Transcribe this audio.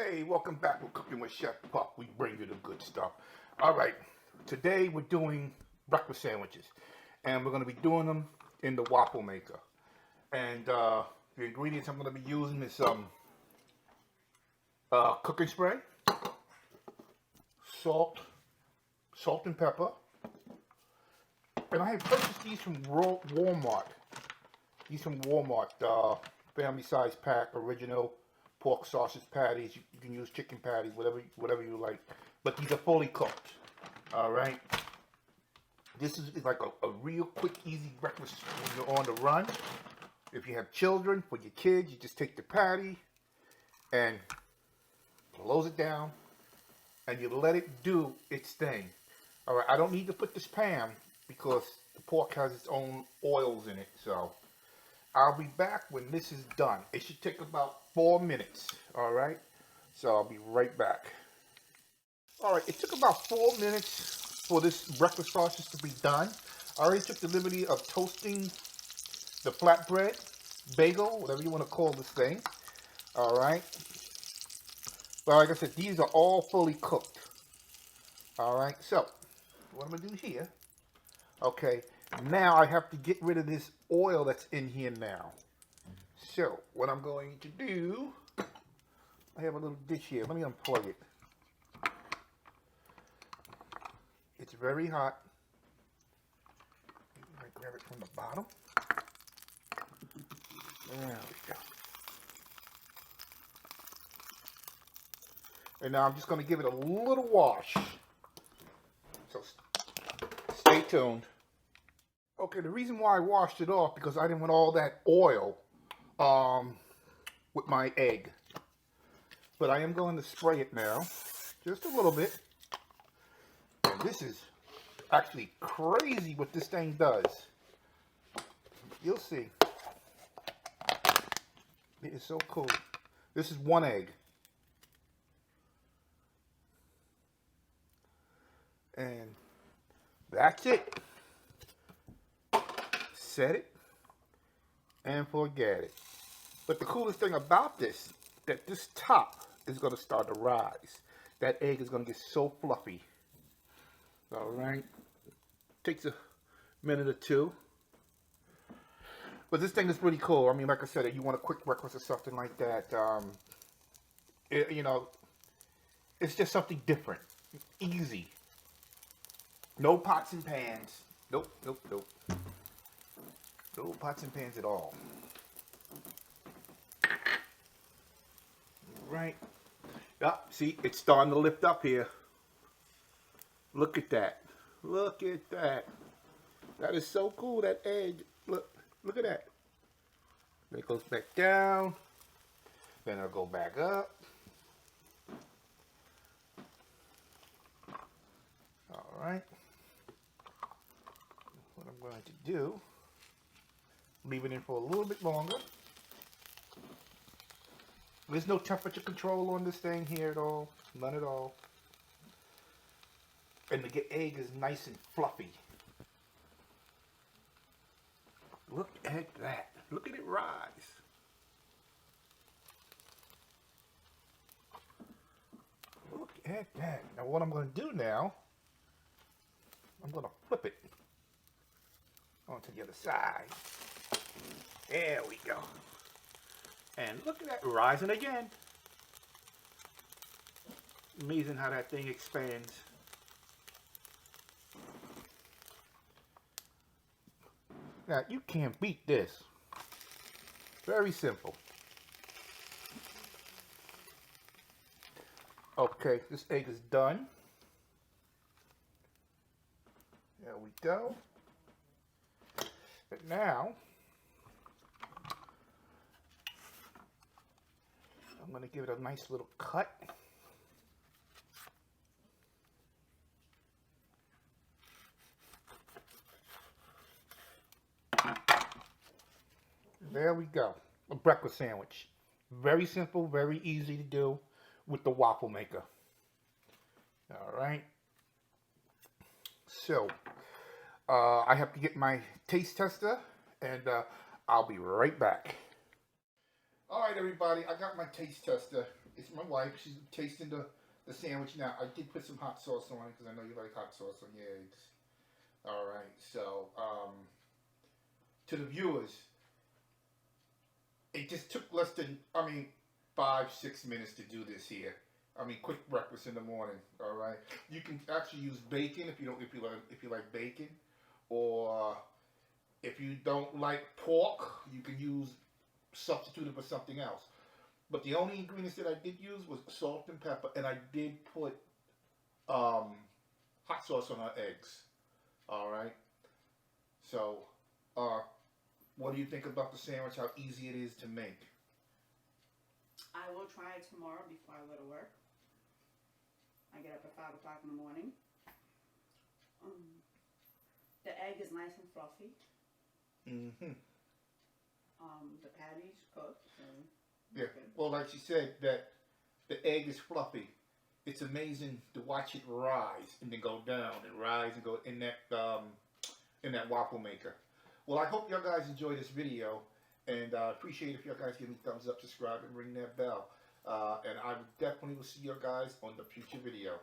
Hey, welcome back. We're cooking with Chef Puck. We bring you the good stuff. All right, today we're doing breakfast sandwiches, and we're going to be doing them in the waffle maker. And the ingredients I'm going to be using is some cooking spray, salt and pepper. And I have purchased these from Walmart. These from Walmart, family size pack, original pork sausage patties. You can use chicken patties, whatever you like. But these are fully cooked. All right. This is like a real quick, easy breakfast when you're on the run. If you have children, for your kids, you just take the patty and close it down, and you let it do its thing. All right. I don't need to put this pan because the pork has its own oils in it, so. I'll be back when this is done. It should take about 4 minutes, all right? So I'll be right back. All right, it took about 4 minutes for this breakfast sausage to be done. I already took the liberty of toasting the flatbread, bagel, whatever you want to call this thing, all right? But like I said, these are all fully cooked, all right? So what I'm going to do here, okay, now I have to get rid of this oil that's in here now. So what I'm going to do, I have a little dish here. Let me unplug it. It's very hot. I grab it from the bottom. There we go. And now I'm just going to give it a little wash. So stay tuned. Okay, the reason why I washed it off because I didn't want all that oil with my egg. But I am going to spray it now, just a little bit. And this is actually crazy what this thing does. You'll see. It is so cool. This is one egg. And that's it. Set it and forget it. But the coolest thing about this, that this top is going to start to rise. That egg is going to get so fluffy. All right. Takes a minute or two. But this thing is pretty cool. I mean, like I said, if you want a quick breakfast or something like that, you know, it's just something different. Easy. No pots and pans. Nope. No pots and pans at all. Right. Yep, see, it's starting to lift up here. Look at that. Look at that. That is so cool, that edge. Look at that. Then it goes back down. Then it'll go back up. All right. What I'm going to do, leave it in for a little bit longer. There's no temperature control on this thing here at all. None at all. And the egg is nice and fluffy. Look at that. Look at it rise. Look at that. Now what I'm going to do now, I'm going to flip it onto the other side. There we go. And look at that, rising again. Amazing how that thing expands. Now, you can't beat this. Very simple. Okay, this egg is done. There we go. But now, I'm going to give it a nice little cut. There we go. A breakfast sandwich. Very simple, very easy to do with the waffle maker. All right. So, I have to get my taste tester, and I'll be right back. All right, everybody, I got my taste tester. it's my wife. She's tasting the sandwich now. I did put some hot sauce on it because I know you like hot sauce on your eggs. All right. So, to the viewers, it just took less than, 5-6 minutes to do this here. Quick breakfast in the morning. All right. You can actually use bacon if you like bacon, or if you don't like pork, you can substitute it for something else. But the only ingredients that I did use was salt and pepper, and I did put hot sauce on our eggs. All right. So, what do you think about the sandwich? How easy it is to make? I will try it tomorrow before I go to work. I get up at 5 o'clock in the morning. The egg is nice and fluffy. Mm-hmm. The patty's cooked. Yeah. Well, like she said, that the egg is fluffy. It's amazing to watch it rise and then go down and rise and go in that waffle maker. Well, I hope y'all guys enjoy this video, and I appreciate if y'all guys give me thumbs up, subscribe, and ring that bell. And I definitely will see you guys on the future video.